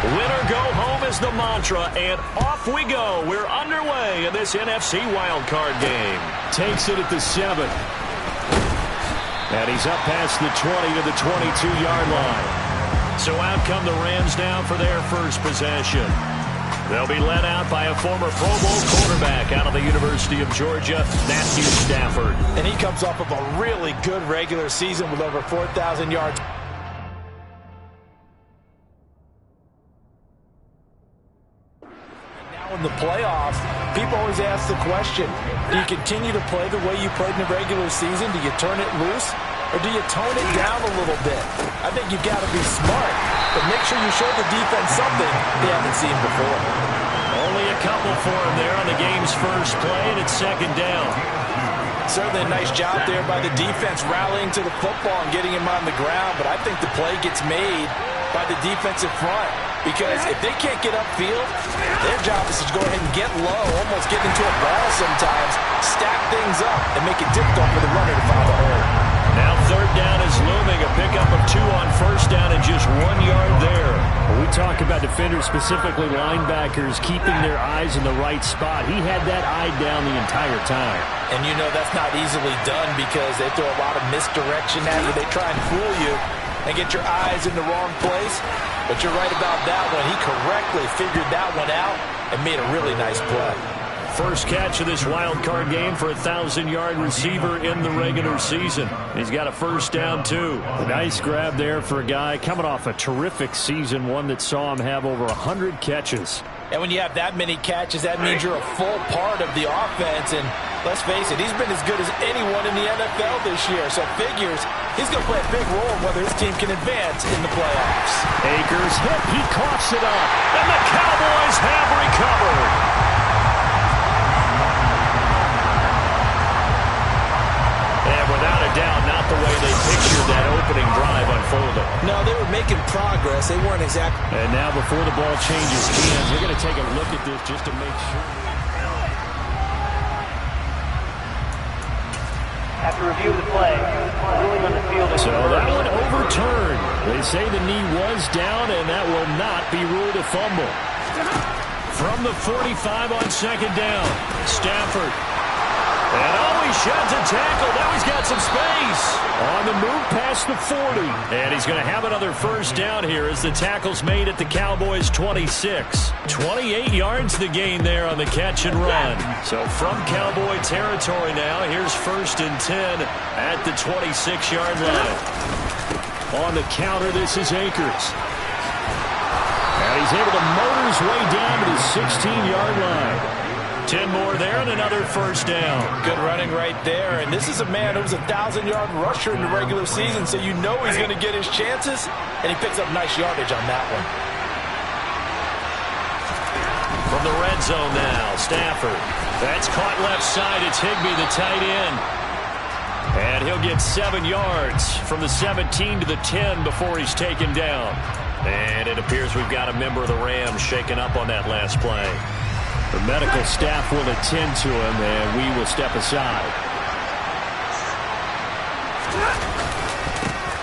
Win or go home is the mantra, and off we go. We're underway in this NFC wildcard game. Takes it at the 7. And he's up past the 20 to the 22-yard line. So out come the Rams now for their first possession. They'll be led out by a former Pro Bowl quarterback out of the University of Georgia, Matthew Stafford. And he comes off of a really good regular season with over 4,000 yards. In the playoffs, people always ask the question, do you continue to play the way you played in the regular season? Do you turn it loose, or do you tone it down a little bit? I think you've got to be smart, but make sure you show the defense something they haven't seen before. Only a couple for him there on the game's first play, and it's second down. Certainly a nice job there by the defense rallying to the football and getting him on the ground, but I think the play gets made by the defensive front. Because if they can't get upfield, their job is to go ahead and get low, almost get into a ball sometimes, stack things up, and make it difficult for the runner to find the hole. Now third down is looming, a pickup of 2 on first down and just 1 yard there. When we talk about defenders, specifically linebackers, keeping their eyes in the right spot. He had that eye down the entire time. And you know that's not easily done because they throw a lot of misdirection at you. They try and fool you and get your eyes in the wrong place. But you're right about that one. He correctly figured that one out and made a really nice play. First catch of this wild card game for a 1,000-yard receiver in the regular season. He's got a first down, too. A nice grab there for a guy coming off a terrific season, one that saw him have over 100 catches. And when you have that many catches, that means you're a full part of the offense. And let's face it, he's been as good as anyone in the NFL this year. So figures he's going to play a big role in whether his team can advance in the playoffs. Akers hit, he coughs it up, and the Cowboys have recovered. And without a doubt, not the way they pictured that opening drive unfolded. No, they were making progress. They weren't exactly. And now before the ball changes hands, they're going to take a look at this just to make sure. After review of the play, ruling on the field. So that one overturned. They say the knee was down, and that will not be ruled a fumble. From the 45 on second down, Stafford. And he shot to tackle. Now he's got some space. On the move past the 40. And he's going to have another first down here as the tackle's made at the Cowboys' 26. 28 yards the gain there on the catch and run. So from Cowboy territory now, here's first and 10 at the 26-yard line. On the counter, this is Akers. And he's able to motor his way down to the 16-yard line. 10 more there and another first down. Good running right there. And this is a man who was a 1,000-yard rusher in the regular season, so you know he's going to get his chances, and he picks up nice yardage on that one. From the red zone now, Stafford. That's caught left side. It's Higbee, the tight end. And he'll get 7 yards from the 17 to the 10 before he's taken down. And it appears we've got a member of the Rams shaken up on that last play. The medical staff will attend to him, and we will step aside.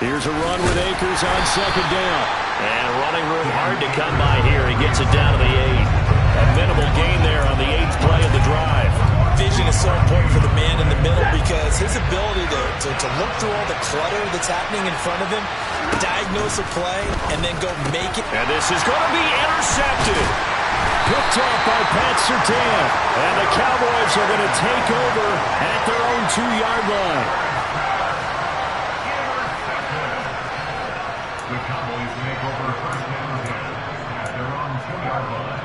Here's a run with Akers on second down. And running room hard to come by here. He gets it down to the 8. A minimal gain there on the 8th play of the drive. Vision is so important for the man in the middle because his ability to look through all the clutter that's happening in front of him, diagnose a play, and then go make it. And this is going to be intercepted. Picked off by Pat Surtain. And the Cowboys are going to take over at their own 2-yard line. The Cowboys take over first down at their own 2-yard line.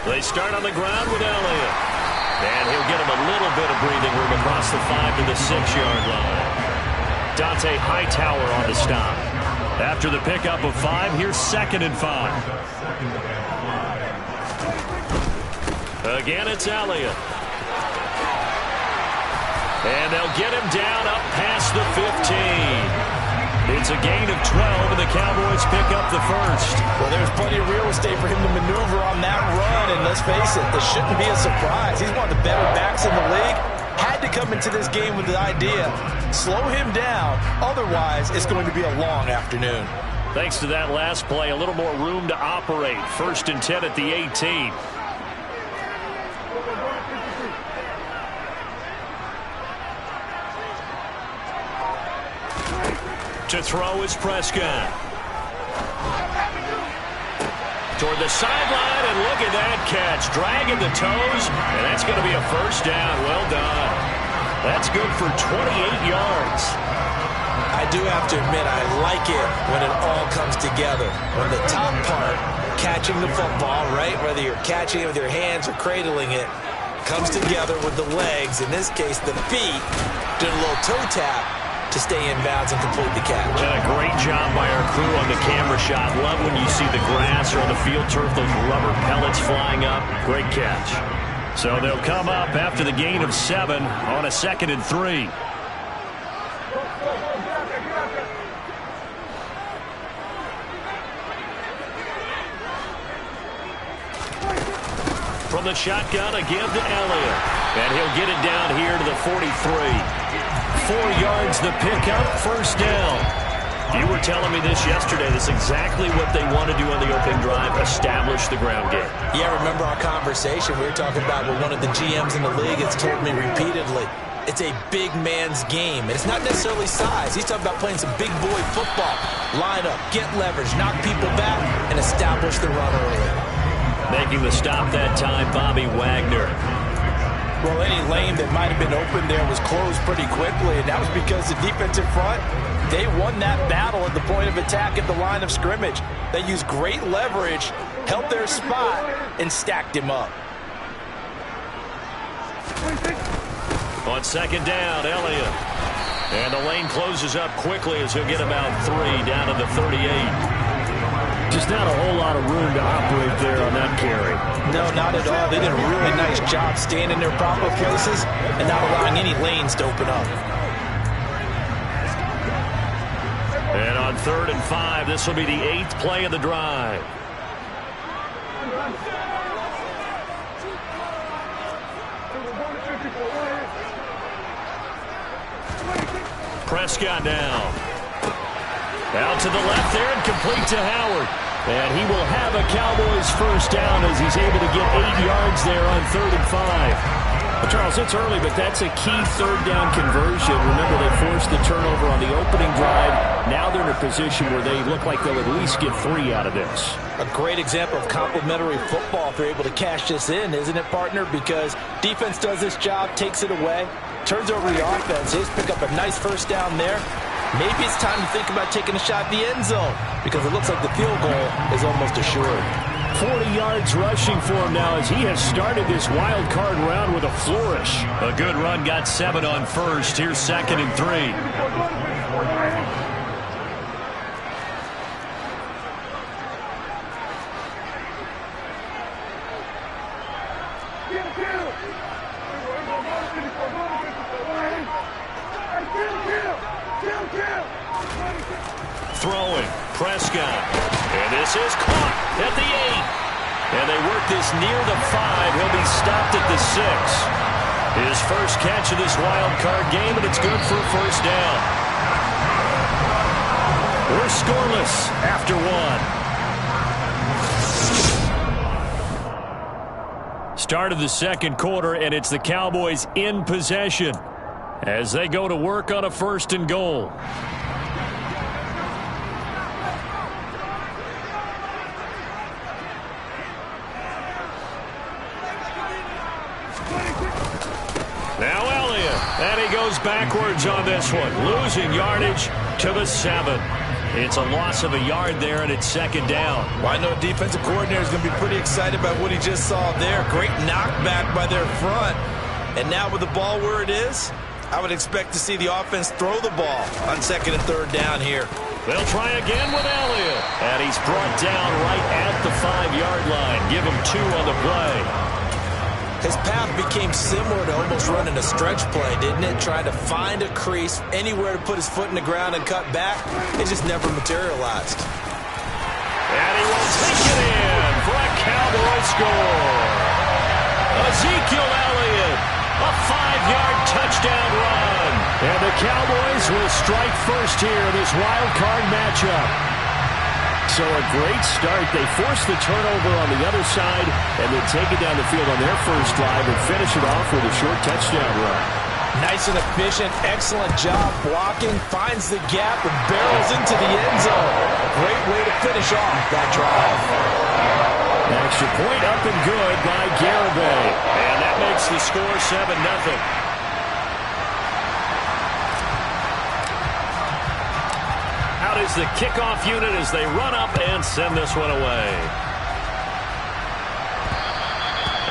They start on the ground with Elliott. And he'll get him a little bit of breathing room across the 5 to the 6-yard line. Dante Hightower on the stop. After the pickup of 5, here's second and 5. Again, it's Elliott. And they'll get him down up past the 15. It's a gain of 12, and the Cowboys pick up the first. Well, there's plenty of real estate for him to maneuver on that run, and let's face it, this shouldn't be a surprise. He's one of the better backs in the league. Had to come into this game with the idea, slow him down, otherwise it's going to be a long afternoon. Thanks to that last play, a little more room to operate. 1st and 10 at the 18. To throw is Prescott. Toward the sideline, and look at that catch. Dragging the toes, and that's going to be a first down. Well done. That's good for 28 yards. I do have to admit, I like it when it all comes together. When the top part, catching the football, right, whether you're catching it with your hands or cradling it, comes together with the legs, in this case the feet, did a little toe tap to stay in bounds and complete the catch. And a great job by our crew on the camera shot. Love when you see the grass or on the field turf, those rubber pellets flying up. Great catch. So they'll come up after the gain of 7 on a 2nd and 3. From the shotgun, a give to Elliott. And he'll get it down here to the 43. 4 yards the pickup, first down. You were telling me this yesterday. This is exactly what they want to do on the opening drive, establish the ground game. Yeah, remember our conversation we were talking about with one of the GMs in the league has told me repeatedly, it's a big man's game. And it's not necessarily size. He's talking about playing some big boy football. Line up, get leverage, knock people back, and establish the run early. Making the stop that time, Bobby Wagner. Well, any lane that might have been open there was closed pretty quickly, and that was because the defensive front, they won that battle at the point of attack at the line of scrimmage. They used great leverage, held their spot, and stacked him up. On 2nd down, Elliott. And the lane closes up quickly as he'll get about 3 down to the 38. Just not a whole lot of room to operate there on that carry. No, not at all. They did a really nice job staying in their proper places and not allowing any lanes to open up. And on 3rd and 5, this will be the 8th play of the drive. Prescott now. Out to the left there and complete to Howard. And he will have a Cowboys first down as he's able to get 8 yards there on 3rd and 5. Well, Charles, it's early, but that's a key 3rd down conversion. Remember, they forced the turnover on the opening drive. Now they're in a position where they look like they'll at least get 3 out of this. A great example of complementary football if they're able to cash this in, isn't it, partner? Because defense does this job, takes it away, turns over the offense. They just pick up a nice first down there. Maybe it's time to think about taking a shot at the end zone because it looks like the field goal is almost assured. 40 yards rushing for him now as he has started this wild card round with a flourish. A good run, got 7 on 1st. Here's 2nd and 3. Throwing, Prescott. And this is caught at the 8. And they work this near the 5. He'll be stopped at the 6. His first catch of this wild card game, and it's good for a first down. We're scoreless after 1. Start of the 2nd quarter, and it's the Cowboys in possession as they go to work on a 1st and goal. Now Elliott, and he goes backwards on this one, losing yardage to the 7. It's a loss of a yard there, and it's 2nd down. Well, I know a defensive coordinator is going to be pretty excited about what he just saw there. Great knockback by their front. And now with the ball where it is, I would expect to see the offense throw the ball on 2nd and 3rd down here. They'll try again with Elliott. And he's brought down right at the 5-yard line. Give him 2 on the play. His path became similar to almost running a stretch play, didn't it? Trying to find a crease, anywhere to put his foot in the ground and cut back. It just never materialized. And he will take it in for a Cowboy score. Ezekiel Elliott, a 5-yard touchdown run. And the Cowboys will strike first here in this wild card matchup. So a great start. They force the turnover on the other side and then take it down the field on their first drive and finish it off with a short touchdown run. Nice and efficient. Excellent job blocking. Finds the gap and barrels into the end zone. Great way to finish off that drive. Extra point up and good by Garibay. And that makes the score 7-0. Out is the kickoff unit as they run up and send this one away.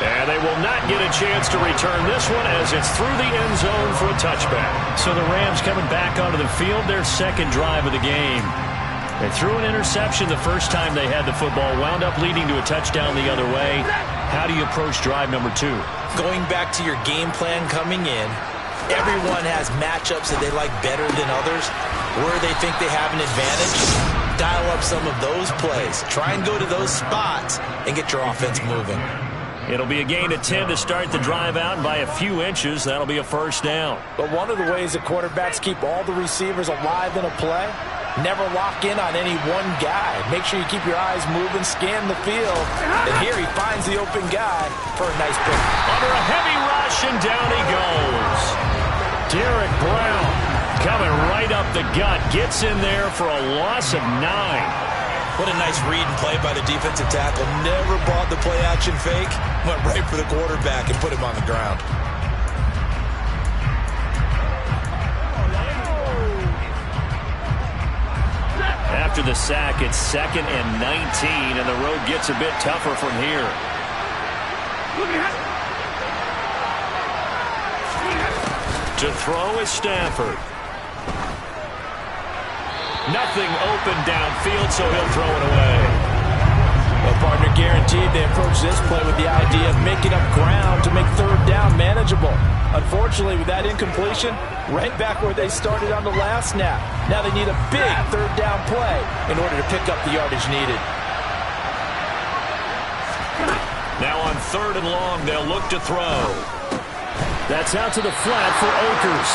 And they will not get a chance to return this one as it's through the end zone for a touchback. So the Rams coming back onto the field, their second drive of the game. They threw an interception the first time they had the football, wound up leading to a touchdown the other way. How do you approach drive number 2? Going back to your game plan coming in, everyone has matchups that they like better than others, where they think they have an advantage. Dial up some of those plays. Try and go to those spots and get your offense moving. It'll be a gain of 10 to start the drive out, and by a few inches, that'll be a first down. But one of the ways that quarterbacks keep all the receivers alive in a play, never lock in on any one guy. Make sure you keep your eyes moving, scan the field. And here he finds the open guy for a nice pick. Under a heavy rush, and down he goes. Derek Brown coming right up the gut. Gets in there for a loss of 9. What a nice read and play by the defensive tackle. Never bought the play-action fake. Went right for the quarterback and put him on the ground. After the sack, it's 2nd and 19, and the road gets a bit tougher from here. To throw is Stafford. Nothing open downfield, so he'll throw it away. Well, partner, guaranteed they approach this play with the idea of making up ground to make third down manageable. Unfortunately, with that incompletion, right back where they started on the last snap. Now they need a big third down play in order to pick up the yardage needed. Now on 3rd and long, they'll look to throw. That's out to the flat for Akers.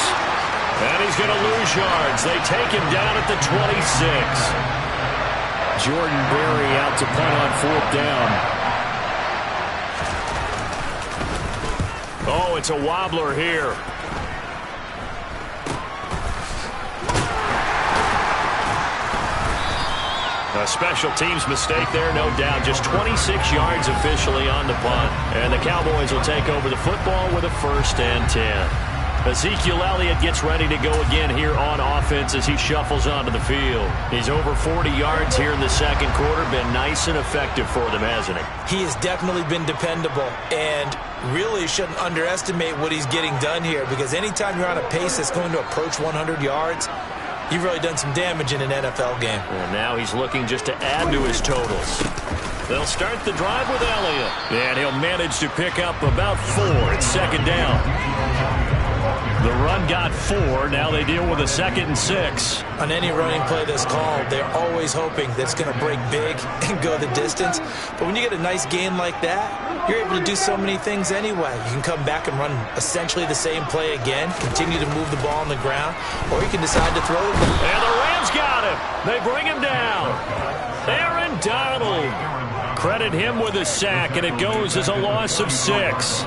And he's going to lose yards. They take him down at the 26. Jordan Berry out to punt on 4th down. Oh, it's a wobbler here. A special teams mistake there, no doubt. Just 26 yards officially on the punt. And the Cowboys will take over the football with a 1st and 10. Ezekiel Elliott gets ready to go again here on offense as he shuffles onto the field. He's over 40 yards here in the second quarter. Been nice and effective for them, hasn't he? He has definitely been dependable, and really shouldn't underestimate what he's getting done here, because anytime you're on a pace that's going to approach 100 yards, you've really done some damage in an NFL game. And now he's looking just to add to his totals. They'll start the drive with Elliott, and he'll manage to pick up about 4. It's 2nd down. The run got 4. Now they deal with a 2nd and 6. On any running play that's called, they're always hoping that it's going to break big and go the distance. But when you get a nice gain like that, you're able to do so many things anyway. You can come back and run essentially the same play again, continue to move the ball on the ground, or you can decide to throw it. And the Rams got him. They bring him down. Aaron Donald. Credit him with a sack, and it goes as a loss of 6.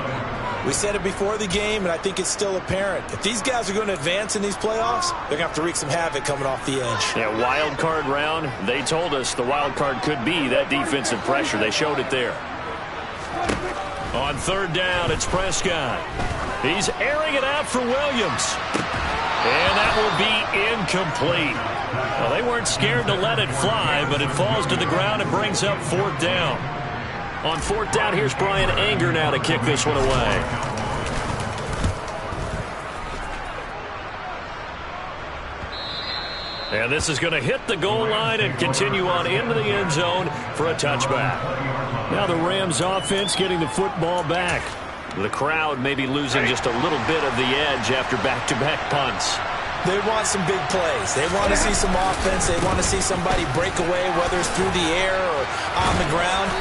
We said it before the game, and I think it's still apparent. If these guys are going to advance in these playoffs, they're going to have to wreak some havoc coming off the edge. Yeah, wild card round. They told us the wild card could be that defensive pressure. They showed it there. On 3rd down, it's Prescott. He's airing it out for Williams. And that will be incomplete. Well, they weren't scared to let it fly, but it falls to the ground and brings up 4th down. On 4th down, here's Brian Anger now to kick this one away. And this is going to hit the goal line and continue on into the end zone for a touchback. Now the Rams offense getting the football back. The crowd may be losing just a little bit of the edge after back-to-back punts. They want some big plays. They want to see some offense. They want to see somebody break away, whether it's through the air or on the ground.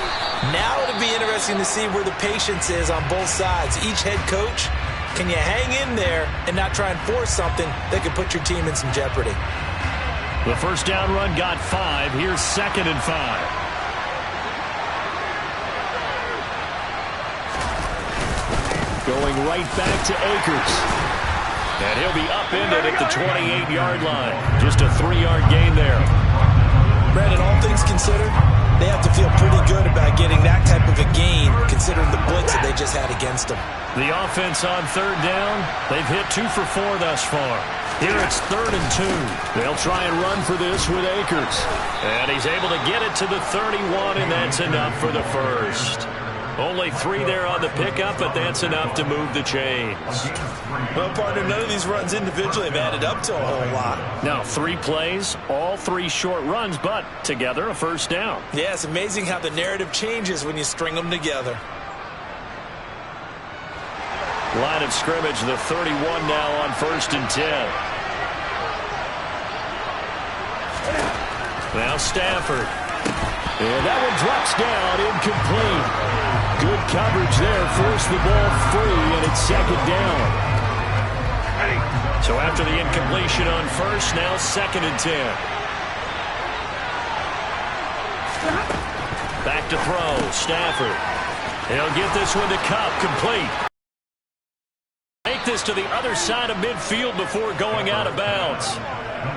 Now it'll be interesting to see where the patience is on both sides. Each head coach, can you hang in there and not try and force something that could put your team in some jeopardy? The first down run got 5. Here's 2nd and 5. Going right back to Akers. And he'll be upended at the 28-yard line. Just a 3-yard gain there. Brandon, all things considered, they have to feel pretty good about getting that type of a gain, considering the blitz that they just had against them. The offense on 3rd down, they've hit 2 for 4 thus far. Here it's 3rd and 2. They'll try and run for this with Akers. And he's able to get it to the 31, and that's enough for the first. Only 3 there on the pickup, but that's enough to move the chains. Well, partner, none of these runs individually have added up to a whole lot. Now, 3 plays, all 3 short runs, but together a first down. Yeah, it's amazing how the narrative changes when you string them together. Line of scrimmage, the 31 now on 1st and 10. Now Stafford. And that one drops down, incomplete. Good coverage there, forced the ball free, and it's 2nd down. So after the incompletion on 1st, now 2nd and 10. Back to throw, Stafford. He'll get this one to Kupp, complete. Make this to the other side of midfield before going out of bounds.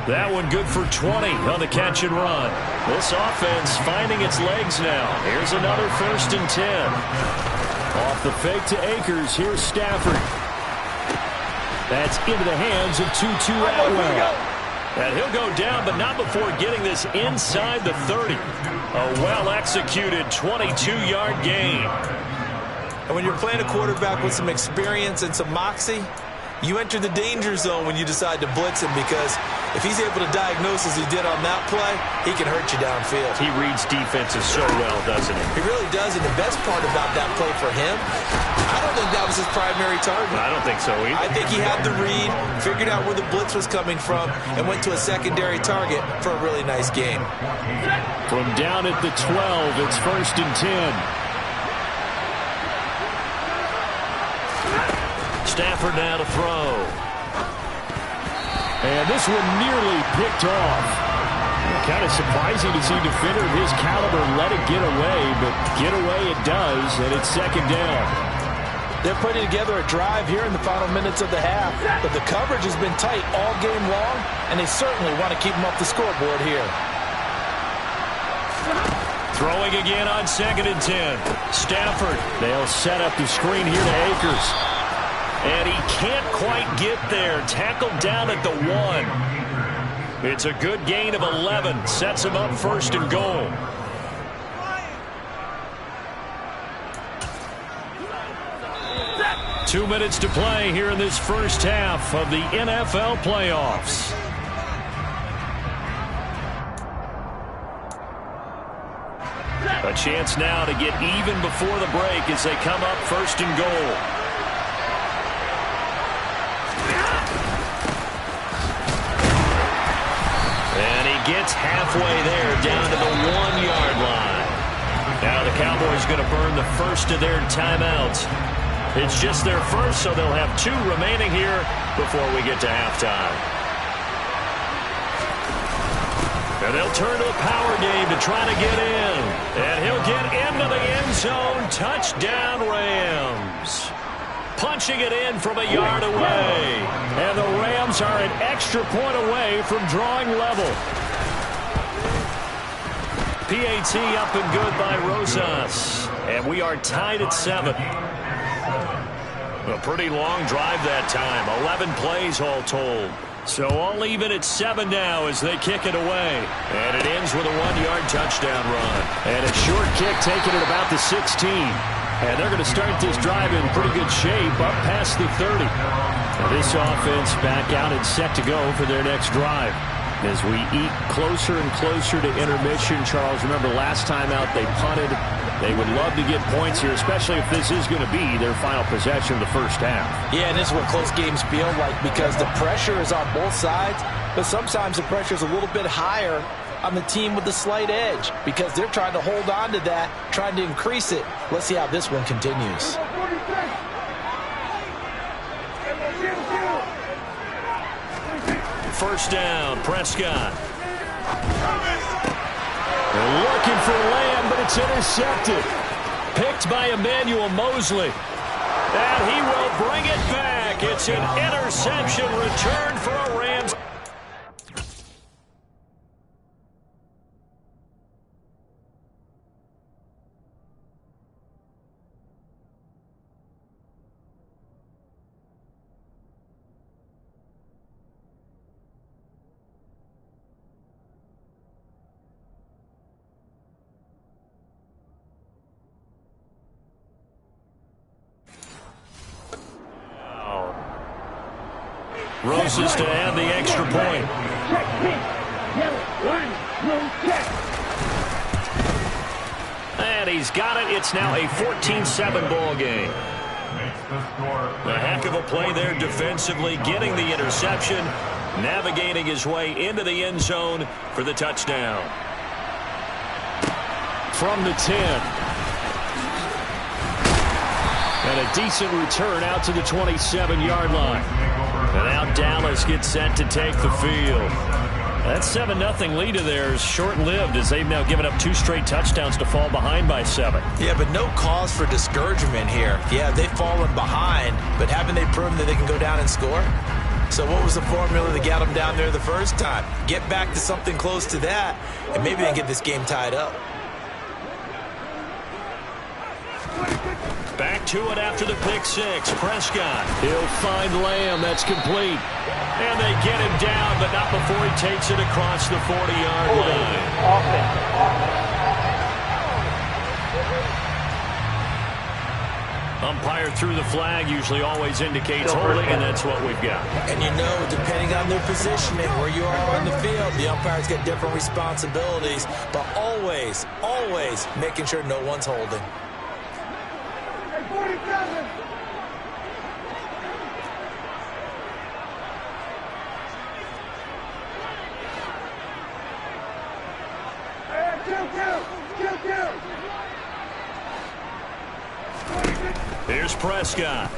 That one good for 20 on the catch and run. This offense finding its legs now. Here's another 1st and 10. Off the fake to Akers. Here's Stafford. That's into the hands of Tutu Atwell. And he'll go down, but not before getting this inside the 30. A well-executed 22-yard gain. And when you're playing a quarterback with some experience and some moxie, you enter the danger zone when you decide to blitz him, because if he's able to diagnose as he did on that play, he can hurt you downfield. He reads defenses so well, doesn't he? He really does, and the best part about that play for him, I don't think that was his primary target. I don't think so either. I think he had the read, figured out where the blitz was coming from, and went to a secondary target for a really nice game. From down at the 12, it's 1st and 10. Stafford now to throw. And this one nearly picked off. Kind of surprising to see a defender of his caliber let it get away, but get away it does, and it's 2nd down. They're putting together a drive here in the final minutes of the half, but the coverage has been tight all game long, and they certainly want to keep them off the scoreboard here. Throwing again on 2nd and 10. Stafford. They'll set up the screen here to Akers. And he can't quite get there. Tackled down at the 1. It's a good gain of 11. Sets him up 1st and goal. Two minutes to play here in this first half of the NFL playoffs. A chance now to get even before the break as they come up 1st and goal. Gets halfway there, down to the 1-yard line. Now the Cowboys going to burn the first of their timeouts. It's just their first, so they'll have 2 remaining here before we get to halftime. And they'll turn to a power game to try to get in. And he'll get into the end zone. Touchdown, Rams. Punching it in from a yard away. And the Rams are an extra point away from drawing level. PAT up and good by Rosas. And we are tied at 7. A pretty long drive that time. 11 plays all told. So all even at 7 now as they kick it away. And it ends with a 1-yard touchdown run. And a short kick taken at about the 16. And they're going to start this drive in pretty good shape up past the 30. And this offense back out and set to go for their next drive. As we eat closer and closer to intermission, Charles, remember last time out they punted. They would love to get points here, especially if this is going to be their final possession of the first half. Yeah, and this is what close games feel like because the pressure is on both sides, but sometimes the pressure is a little bit higher on the team with the slight edge because they're trying to hold on to that, trying to increase it. Let's see how this one continues. First down, Prescott. They're looking for Lamb, but it's intercepted. Picked by Emmanuel Mosley. And he will bring it back. It's an interception return for a Rams. Roses to add the extra point. And he's got it. It's now a 14-7 ball game. A heck of a play there defensively, getting the interception, navigating his way into the end zone for the touchdown. From the 10. And a decent return out to the 27-yard line. And now Dallas gets set to take the field. That 7-0 lead of theirs short-lived as they've now given up 2 straight touchdowns to fall behind by 7. Yeah, but no cause for discouragement here. Yeah, they've fallen behind, but haven't they proven that they can go down and score? So what was the formula that got them down there the first time? Get back to something close to that, and maybe they can get this game tied up. Back to it after the pick 6. Prescott. He'll find Lamb. That's complete. And they get him down, but not before he takes it across the 40-yard line. Umpire threw the flag, usually always indicates holding, and that's what we've got. And you know, depending on their positioning, where you are on the field, the umpire's got different responsibilities, but always, always making sure no one's holding. Here's Prescott.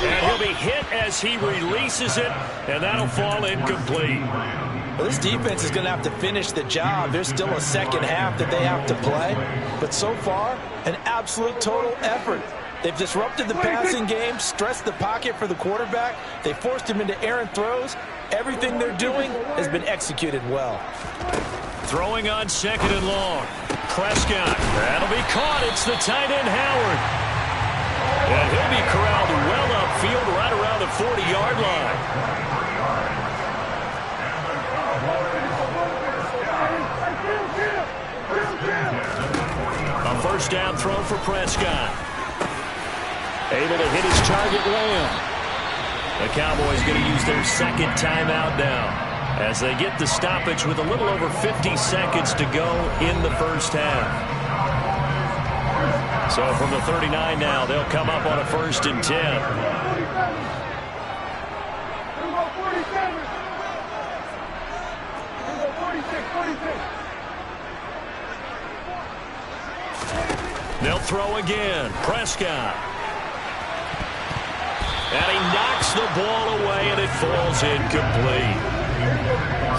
And he'll be hit as he releases it, and that'll fall incomplete. Well, this defense is going to have to finish the job. There's still a second half that they have to play. But so far, an absolute total effort. They've disrupted the passing game, stressed the pocket for the quarterback. They forced him into errant throws. Everything they're doing has been executed well. Throwing on 2nd and long. Prescott. That'll be caught. It's the tight end, Howard. And he'll be corralled well upfield right around the 40-yard line. A first down throw for Prescott. Able to hit his target, Lamb. The Cowboys going to use their second timeout now as they get the stoppage with a little over 50 seconds to go in the first half. So from the 39 now, they'll come up on a 1st and 10. They'll throw again. Prescott. And he knocks the ball away, and it falls incomplete.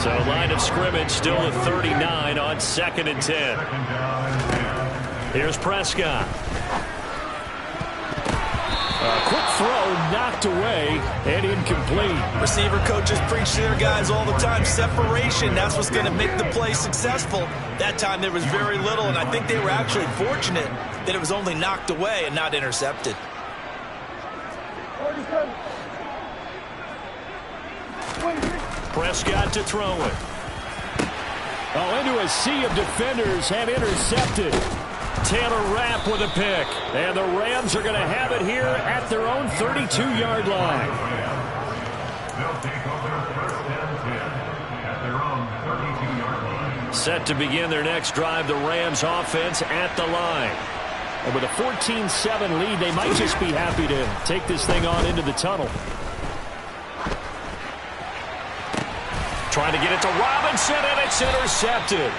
So line of scrimmage still at 39 on 2nd and 10. Here's Prescott. A quick throw knocked away and incomplete. Receiver coaches preach to their guys all the time. Separation, that's what's going to make the play successful. That time there was very little, and I think they were actually fortunate that it was only knocked away and not intercepted. Prescott to throw it. Oh, into a sea of defenders and intercepted. Taylor Rapp with a pick. And the Rams are going to have it here at their own 32-yard line. They'll take over first and 10 at their own 32-yard line. Set to begin their next drive, the Rams offense at the line. And with a 14-7 lead, they might just be happy to take this thing on into the tunnel. Trying to get it to Robinson, and it's intercepted.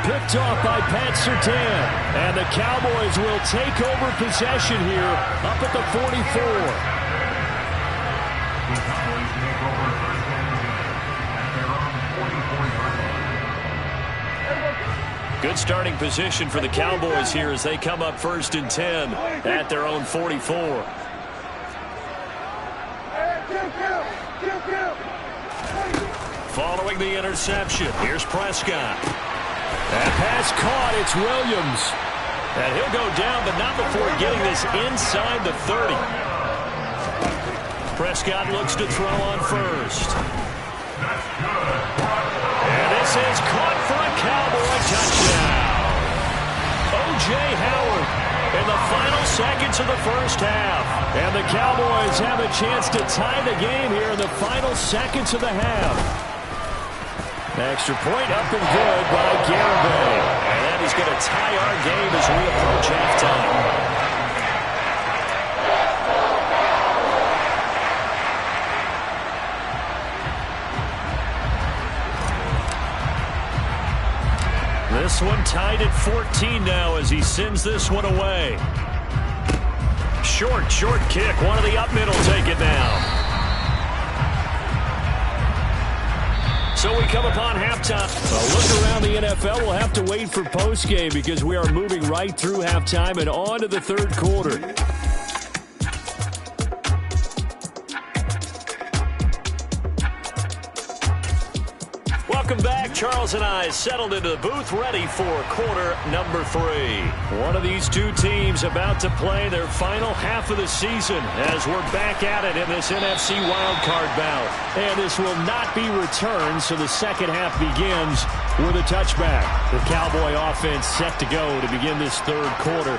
Picked off by Pat Surtain. And the Cowboys will take over possession here up at the 44. The Cowboys take over first and 10 at their own 44-yard line. Good starting position for the Cowboys here as they come up first and 10 at their own 44. Following the interception, here's Prescott. That pass caught, it's Williams. And he'll go down, but not before getting this inside the 30. Prescott looks to throw on first. And this is caught for a Cowboy touchdown. O.J. Howard in the final seconds of the first half. And the Cowboys have a chance to tie the game here in the final seconds of the half. Extra point up and good by Garibay. And that is going to tie our game as we approach halftime. This one tied at 14 now as he sends this one away. Short kick. One of the up middle take it now. So we come upon halftime. A look around the NFL. We'll have to wait for postgame because we are moving right through halftime and on to the third quarter. Welcome back. Charles and I settled into the booth ready for quarter number 3. One of these two teams about to play their final half of the season as we're back at it in this NFC wildcard bout. And this will not be returned, so the second half begins with a touchback. The Cowboy offense set to go to begin this third quarter.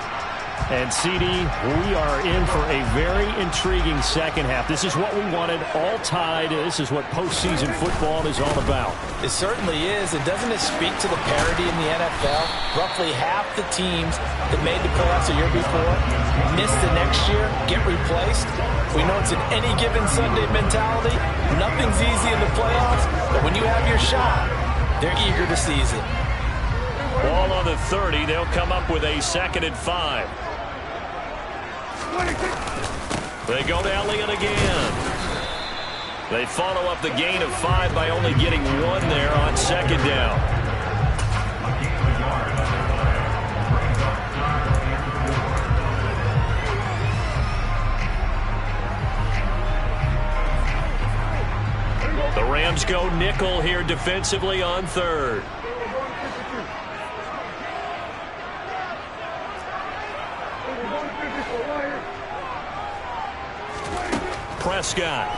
And, CD, we are in for a very intriguing second half. This is what we wanted, all tied. This is what postseason football is all about. It certainly is. And doesn't it speak to the parity in the NFL? Roughly half the teams that made the playoffs a year before miss the next year, get replaced. We know it's an any given Sunday mentality. Nothing's easy in the playoffs, but when you have your shot, they're eager to seize it. Ball on the 30. They'll come up with a 2nd and 5. They go to Elliott again. They follow up the gain of 5 by only getting 1 there on 2nd down. The Rams go nickel here defensively on 3rd. Prescott.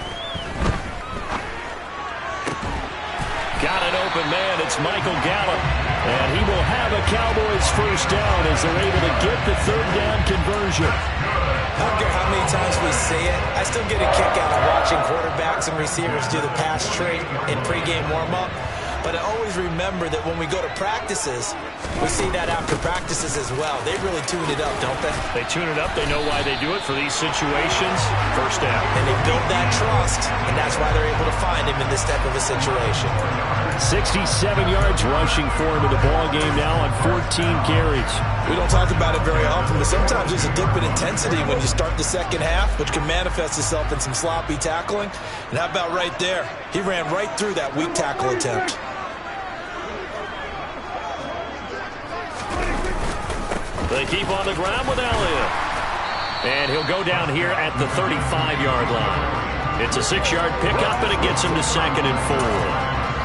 Got an open man. It's Michael Gallup. And he will have a Cowboys first down as they're able to get the 3rd down conversion. I don't care how many times we say it, I still get a kick out of watching quarterbacks and receivers do the pass trait in pregame warm-up. But I always remember that when we go to practices, we see that after practices as well. They really tune it up, don't they? They tune it up. They know why they do it for these situations. First down. And they build that trust, and that's why they're able to find him in this type of a situation. 67 yards rushing for him in the ball game now on 14 carries. We don't talk about it very often, but sometimes there's a dip in intensity when you start the second half, which can manifest itself in some sloppy tackling. And how about right there? He ran right through that weak tackle attempt. They keep on the ground with Elliott. And he'll go down here at the 35-yard line. It's a 6-yard pickup, and it gets him to 2nd and 4.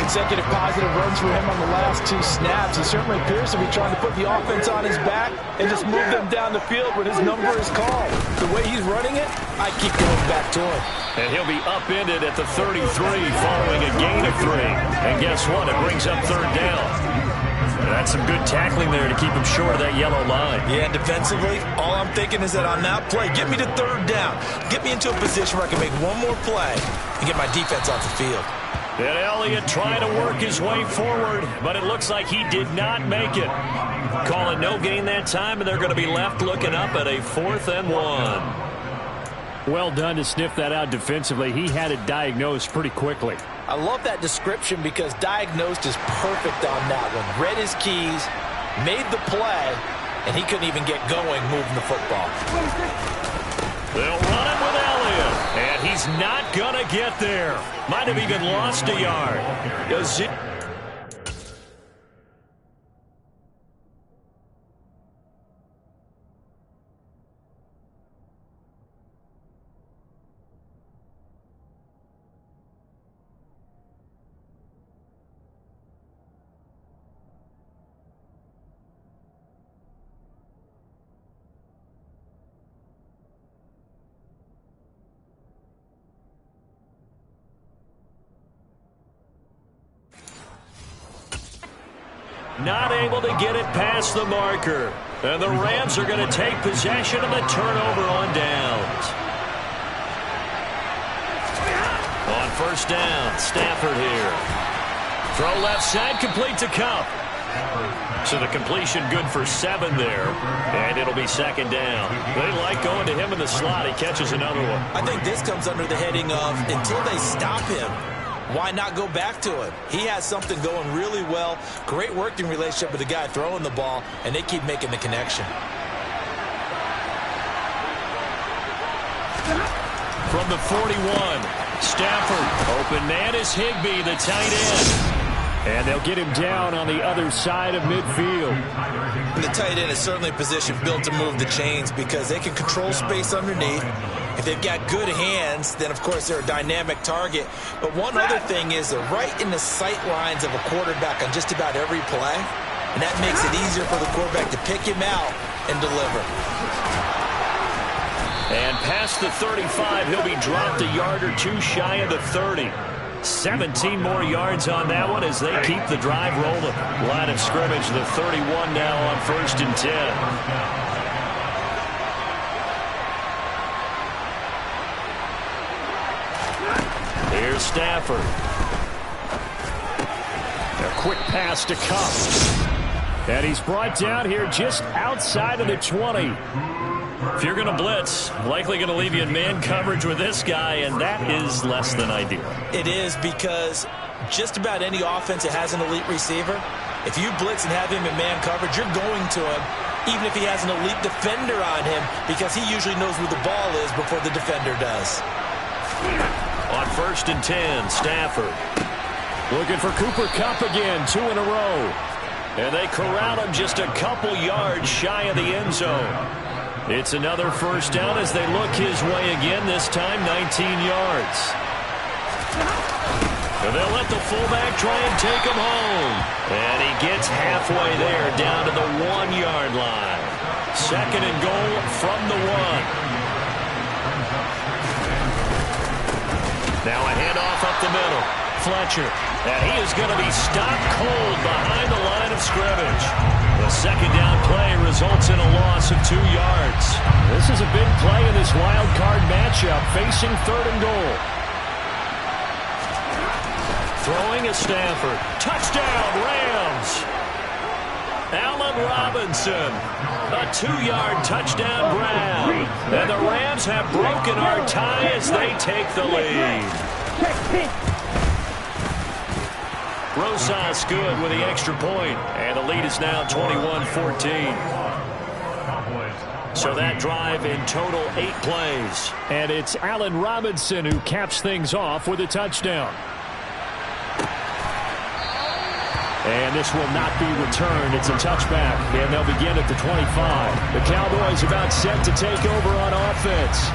Consecutive positive runs for him on the last 2 snaps. He certainly appears to be trying to put the offense on his back and just move them down the field when his number is called. The way he's running it, I keep going back to him. And he'll be upended at the 33 following a gain of 3. And guess what? It brings up 3rd down. That's some good tackling there to keep him short of that yellow line. Yeah, and defensively, all I'm thinking is that on that play, get me to third down. Get me into a position where I can make one more play and get my defense off the field. And Elliott trying to work his way forward, but it looks like he did not make it. Calling no gain that time, and they're going to be left looking up at a 4th and 1. Well done to sniff that out defensively. He had it diagnosed pretty quickly. I love that description because diagnosed is perfect on that one. Read his keys, made the play, and he couldn't even get going moving the football. They'll run it with Elliott, and he's not going to get there. Might have even lost a yard. Does it? Not able to get it past the marker. And the Rams are going to take possession of the turnover on downs. On 1st down, Stafford here. Throw left side, complete to Cup. So the completion good for 7 there. And it'll be 2nd down. They like going to him in the slot. He catches another one. I think this comes under the heading of until they stop him, why not go back to it? He has something going really well. Great working relationship with the guy throwing the ball, and they keep making the connection. From the 41, Stafford. Open man is Higbee, the tight end. And they'll get him down on the other side of midfield. And the tight end is certainly a position built to move the chains because they can control space underneath. If they've got good hands, then, of course, they're a dynamic target. But one other thing is they're right in the sight lines of a quarterback on just about every play. And that makes it easier for the quarterback to pick him out and deliver. And past the 35, he'll be dropped a yard or two shy of the 30. 17 more yards on that one as they keep the drive rolling. Line of scrimmage, the 31 now on 1st and 10. Here's Stafford. A quick pass to Cup. And he's brought down here just outside of the 20. If you're going to blitz, likely going to leave you in man coverage with this guy, and that is less than ideal. It is because just about any offense that has an elite receiver, if you blitz and have him in man coverage, you're going to him, even if he has an elite defender on him, because he usually knows where the ball is before the defender does. On 1st and 10, Stafford. Looking for Cooper Kupp again, 2 in a row. And they corral him just a couple yards shy of the end zone. It's another 1st down as they look his way again, this time 19 yards. And they'll let the fullback try and take him home. And he gets halfway there, down to the 1-yard line. 2nd and goal from the 1. Now a handoff up the middle. Fletcher. And he is going to be stopped cold behind the line of scrimmage. The 2nd down play results in a loss of 2 yards. This is a big play in this wild card matchup, facing 3rd and goal. Throwing is Stafford. Touchdown, Rams. Allen Robinson. A 2-yard touchdown grab. And the Rams have broken our tie as they take the lead. Rosas good with the extra point. And the lead is now 21-14. So that drive in total 8 plays. And it's Allen Robinson who caps things off with a touchdown. And this will not be returned. It's a touchback, and they'll begin at the 25. The Cowboys about set to take over on offense.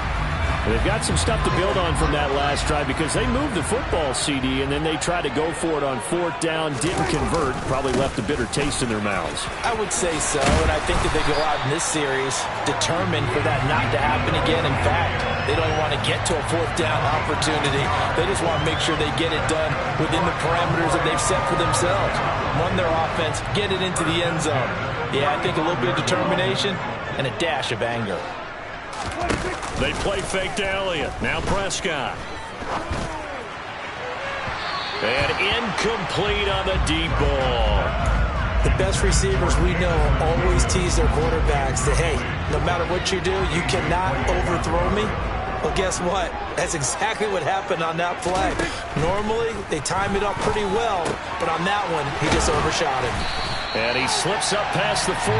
They've got some stuff to build on from that last drive because they moved the football, CD, and then they tried to go for it on 4th down, didn't convert, probably left a bitter taste in their mouths. I would say so, and I think that they go out in this series determined for that not to happen again. In fact, they don't want to get to a 4th down opportunity. They just want to make sure they get it done within the parameters that they've set for themselves. Run their offense, get it into the end zone. Yeah, I think a little bit of determination and a dash of anger. They play fake to Elliott. Now Prescott. And incomplete on the deep ball. The best receivers we know always tease their quarterbacks that, hey, no matter what you do, you cannot overthrow me. Well, guess what? That's exactly what happened on that play. Normally, they time it up pretty well, but on that one, he just overshot him. And he slips up past the 45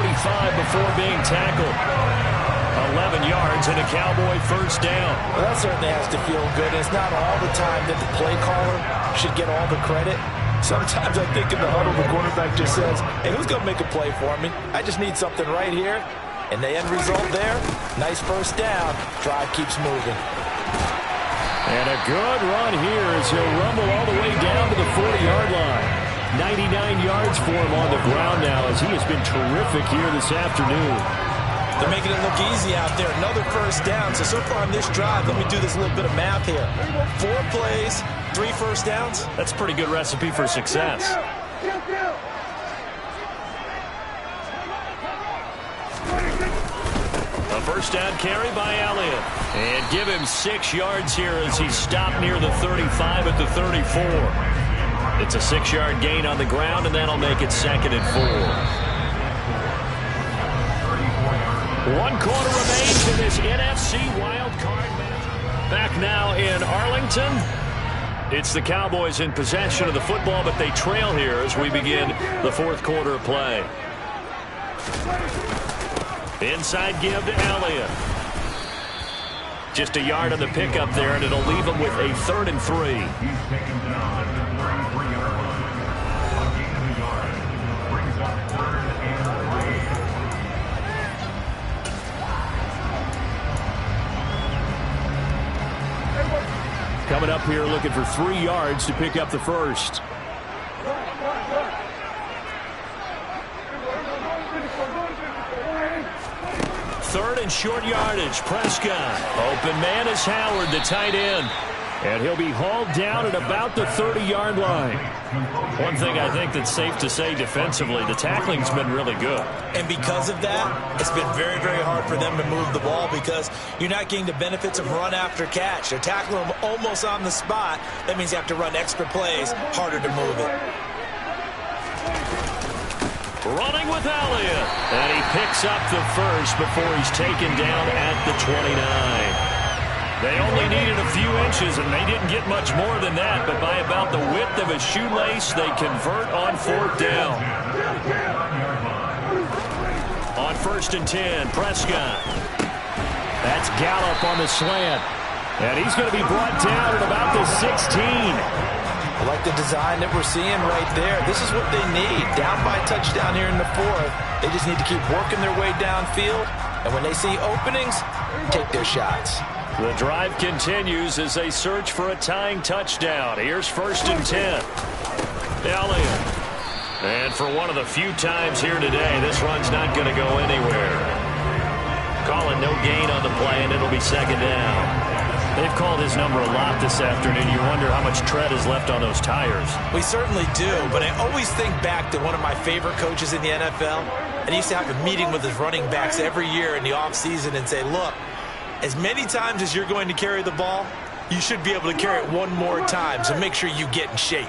before being tackled. 11 yards and a Cowboy first down. Well, that certainly has to feel good. It's not all the time that the play caller should get all the credit. Sometimes I think in the huddle, the quarterback just says, hey, who's going to make a play for me? I just need something right here. And the end result there, nice first down. Drive keeps moving. And a good run here as he'll rumble all the way down to the 40-yard line. 99 yards for him on the ground now as he has been terrific here this afternoon. They're making it look easy out there. Another first down. So far on this drive, let me do this little bit of math here. 4 plays, 3 first downs. That's a pretty good recipe for success. A first down carry by Elliott. And give him 6 yards here as he stopped near the 35 at the 34. It's a 6-yard gain on the ground, and that'll make it 2nd and 4. 1 quarter remains in this NFC wild card match. Back now in Arlington. It's the Cowboys in possession of the football, but they trail here as we begin the 4th quarter of play. Inside give to Elliott. Just a yard on the pickup there, and it'll leave him with a 3rd and 3. He's taken down at the 33-yard line. A gain of a yard. Brings up 3rd and 3. Coming up here looking for 3 yards to pick up the first. 3rd and short yardage. Prescott. Open man is Howard, the tight end. And he'll be hauled down at about the 30-yard line. One thing I think that's safe to say defensively, the tackling's been really good. And because of that, it's been very, very hard for them to move the ball because you're not getting the benefits of run after catch. They're tackling them almost on the spot. That means you have to run extra plays, harder to move it. Running with Elliott. And he picks up the first before he's taken down at the 29. They only needed a few inches, and they didn't get much more than that. But by about the width of a shoelace, they convert on 4th down. On 1st and 10, Prescott. That's Gallup on the slant. And he's going to be brought down at about the 16. I like the design that we're seeing right there. This is what they need. Down by a touchdown here in the 4th. They just need to keep working their way downfield. And when they see openings, take their shots. The drive continues as they search for a tying touchdown. Here's 1st and 10. Elliott. And for one of the few times here today, this run's not going to go anywhere. Calling no gain on the play, and it'll be 2nd down. They've called his number a lot this afternoon. You wonder how much tread is left on those tires. We certainly do, but I always think back to one of my favorite coaches in the NFL. And he used to have a meeting with his running backs every year in the offseason and say, look, as many times as you're going to carry the ball, you should be able to carry it one more time, so make sure you get in shape.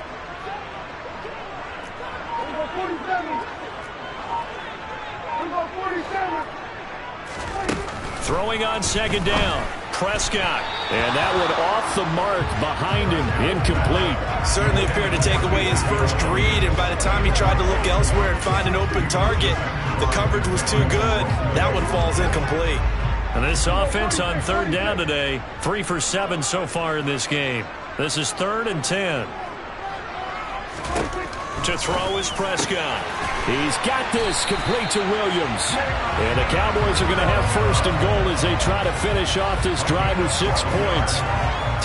Throwing on 2nd down. Prescott. And that one off the mark behind him. Incomplete. Certainly appeared to take away his first read, and by the time he tried to look elsewhere and find an open target, the coverage was too good. That one falls incomplete. And this offense on 3rd down today, 3 for 7 so far in this game. This is 3rd and 10. To throw is Prescott. He's got this, complete to Williams. And the Cowboys are going to have first and goal as they try to finish off this drive with 6 points.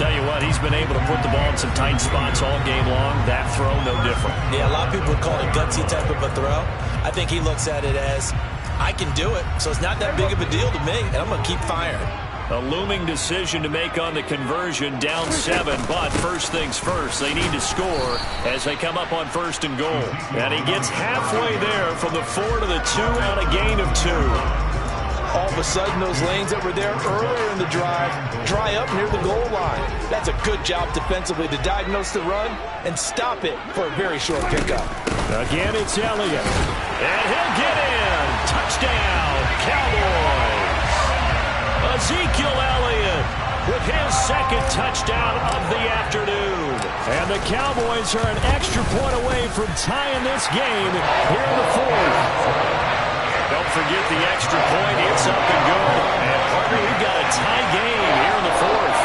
Tell you what, he's been able to put the ball in some tight spots all game long. That throw, no different. Yeah, a lot of people would call it gutsy type of a throw. I think he looks at it as, I can do it, so it's not that big of a deal to me, and I'm going to keep firing. A looming decision to make on the conversion, down 7, but first things first, they need to score as they come up on first and goal. And he gets halfway there from the 4 to the 2 on a gain of 2. All of a sudden, those lanes that were there earlier in the drive dry up near the goal line. That's a good job defensively to diagnose the run and stop it for a very short pickup. Again, it's Elliott. And he'll get in. Touchdown, Cowboys. Ezekiel Elliott with his second touchdown of the afternoon. And the Cowboys are an extra point away from tying this game here in the 4th. Don't forget the extra point. It's up and good. And partner, we've got a tie game here in the 4th.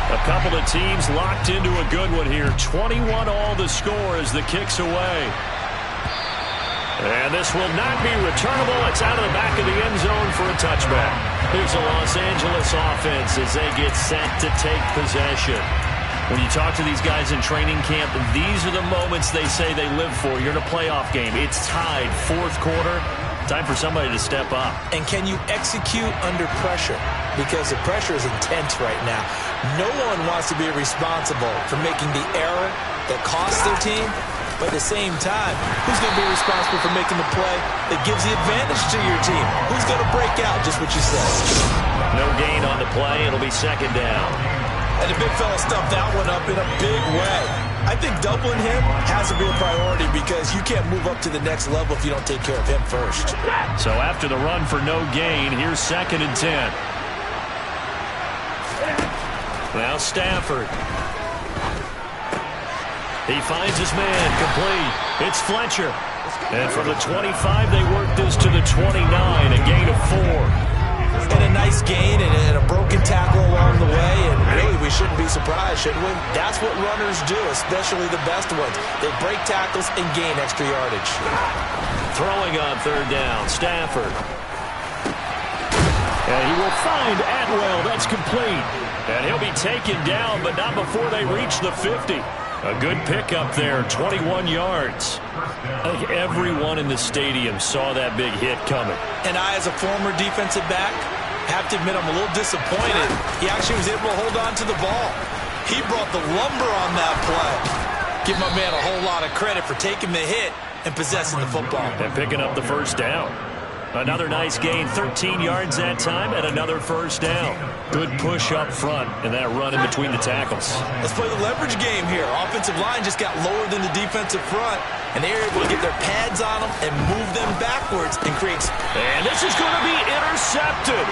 A couple of teams locked into a good one here. 21 all the score as the kick's away. And this will not be returnable. It's out of the back of the end zone for a touchback. Here's the Los Angeles offense as they get set to take possession. When you talk to these guys in training camp, these are the moments they say they live for. You're in a playoff game. It's tied, 4th quarter. Time for somebody to step up. And can you execute under pressure? Because the pressure is intense right now. No one wants to be responsible for making the error that costs their team. But at the same time, who's going to be responsible for making the play that gives the advantage to your team? Who's going to break out, just what you said? No gain on the play. It'll be second down. And the big fella stuffed that one up in a big way. I think doubling him has to be a priority because you can't move up to the next level if you don't take care of him first. So after the run for no gain, here's 2nd and 10. Now Stafford. He finds his man, complete. It's Fletcher. And from the 25, they work this to the 29, a gain of 4. And a nice gain and a broken tackle along the way. And really, we shouldn't be surprised, shouldn't we? That's what runners do, especially the best ones. They break tackles and gain extra yardage. Throwing on 3rd down, Stafford. And he will find Atwell. That's complete. And he'll be taken down, but not before they reach the 50. A good pickup there, 21 yards. I think everyone in the stadium saw that big hit coming. And I, as a former defensive back, have to admit I'm a little disappointed. He actually was able to hold on to the ball. He brought the lumber on that play. Give my man a whole lot of credit for taking the hit and possessing the football. And picking up the first down. Another nice gain, 13 yards that time, and another first down. Good push up front, and that run in between the tackles. Let's play the leverage game here. Offensive line just got lower than the defensive front, and they were able to get their pads on them and move them backwards and create. And this is going to be intercepted.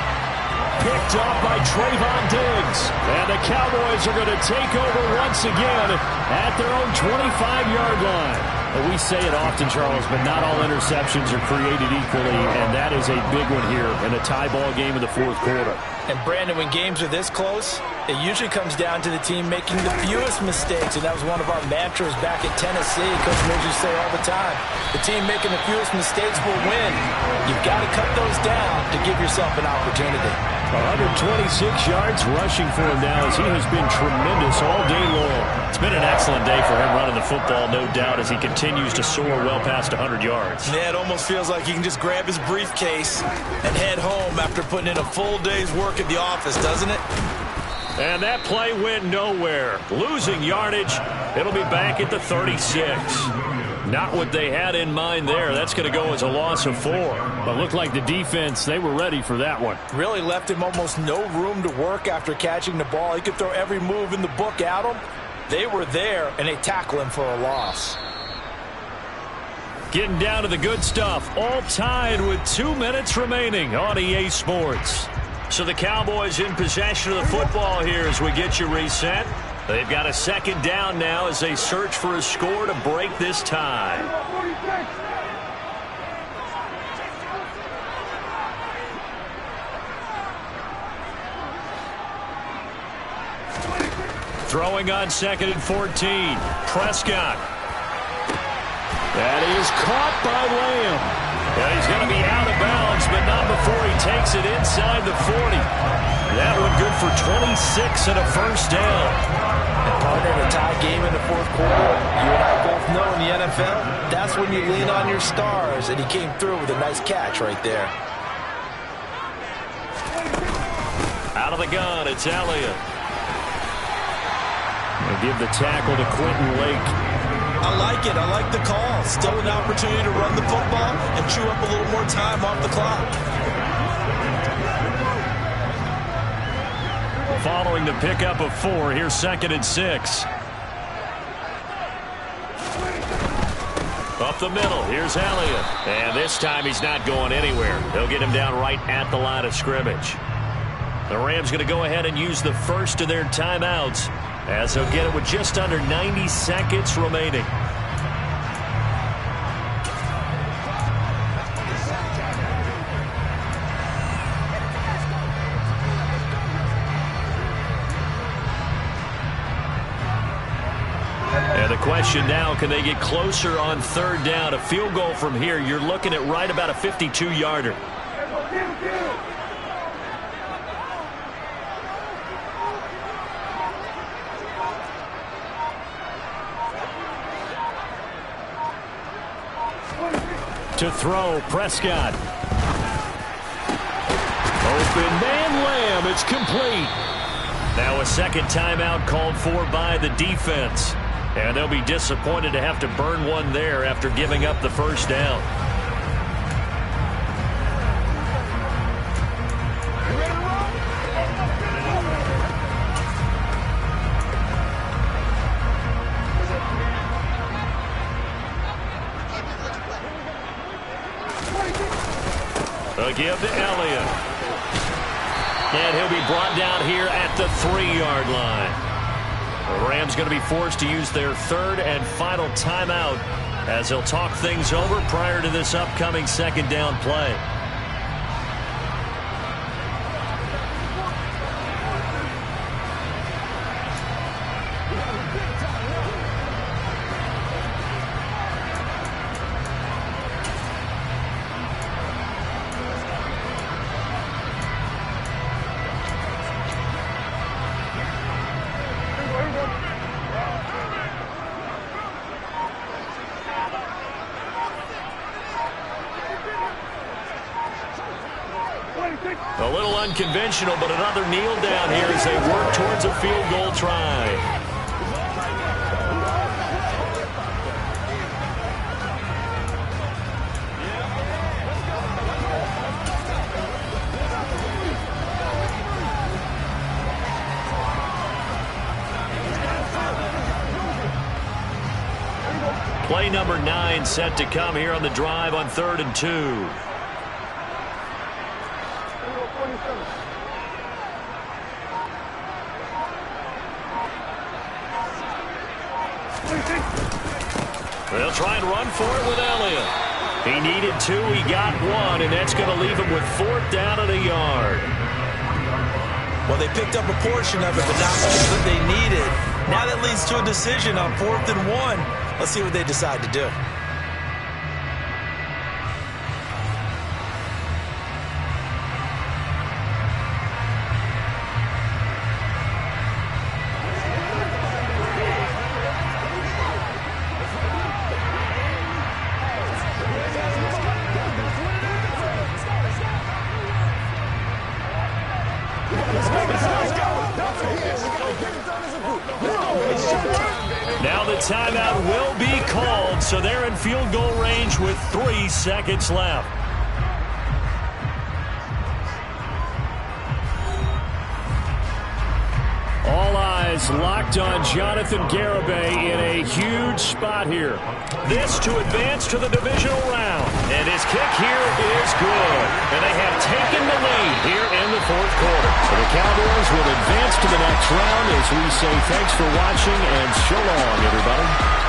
Picked off by Trayvon Diggs. And the Cowboys are going to take over once again at their own 25-yard line. We say it often, Charles, but not all interceptions are created equally, and that is a big one here in a tie ball game in the 4th quarter. And, Brandon, when games are this close, it usually comes down to the team making the fewest mistakes, and that was one of our mantras back at Tennessee. Coach Mills used to say all the time, the team making the fewest mistakes will win. You've got to cut those down to give yourself an opportunity. 126 yards rushing for him now as he has been tremendous all day long. It's been an excellent day for him running the football, no doubt, as he continues to soar well past 100 yards. Yeah, it almost feels like he can just grab his briefcase and head home after putting in a full day's work at the office, doesn't it? And that play went nowhere. Losing yardage. It'll be back at the 36. Not what they had in mind there. That's going to go as a loss of 4. But looked like the defense, they were ready for that one. Really left him almost no room to work after catching the ball. He could throw every move in the book at him. They were there, and they tackle him for a loss. Getting down to the good stuff. All tied with 2 minutes remaining on EA Sports. So the Cowboys in possession of the football here as we get you reset. They've got a second down now as they search for a score to break this tie. Throwing on 2nd and 14. Prescott. That is caught by Lamb. And he's going to be out of bounds, but not before he takes it inside the 40. That one good for 26 and a first down. And partner, in a tie game in the fourth quarter, you and I both know in the NFL, that's when you lean on your stars, and he came through with a nice catch right there. Out of the gun, it's Elliott. They give the tackle to Quentin Lake. I like it. I like the call. Still an opportunity to run the football and chew up a little more time off the clock. Following the pickup of 4, here's 2nd and 6. Up the middle, here's Elliott. And this time he's not going anywhere. They'll get him down right at the line of scrimmage. The Rams going to go ahead and use the first of their timeouts, as they'll get it with just under 90 seconds remaining. And the question now, can they get closer on 3rd down? A field goal from here, you're looking at right about a 52-yarder. To throw, Prescott. Open man, Lamb. It's complete. Now a second timeout called for by the defense. And they'll be disappointed to have to burn one there after giving up the first down. A give to Elliott. And he'll be brought down here at the 3-yard line. The Rams going to be forced to use their 3rd and final timeout as they'll talk things over prior to this upcoming 2nd down play. A little unconventional, but another kneel down here as they work towards a field goal try. Play number 9 set to come here on the drive on 3rd and 2. They'll try and run for it with Elliott. He needed 2, he got 1, and that's going to leave him with 4th down and a yard. Well, they picked up a portion of it, but not all that they needed. Now that leads to a decision on 4th and 1. Let's see what they decide to do. Now the timeout will be called, so they're in field goal range with 3 seconds left. All eyes locked on Jonathan Garibay in a huge spot here. This to advance to the divisional round. And his kick here is good. And they have taken the lead here in the 4th quarter. So the Cowboys will advance to the next round as we say thanks for watching and so long, everybody.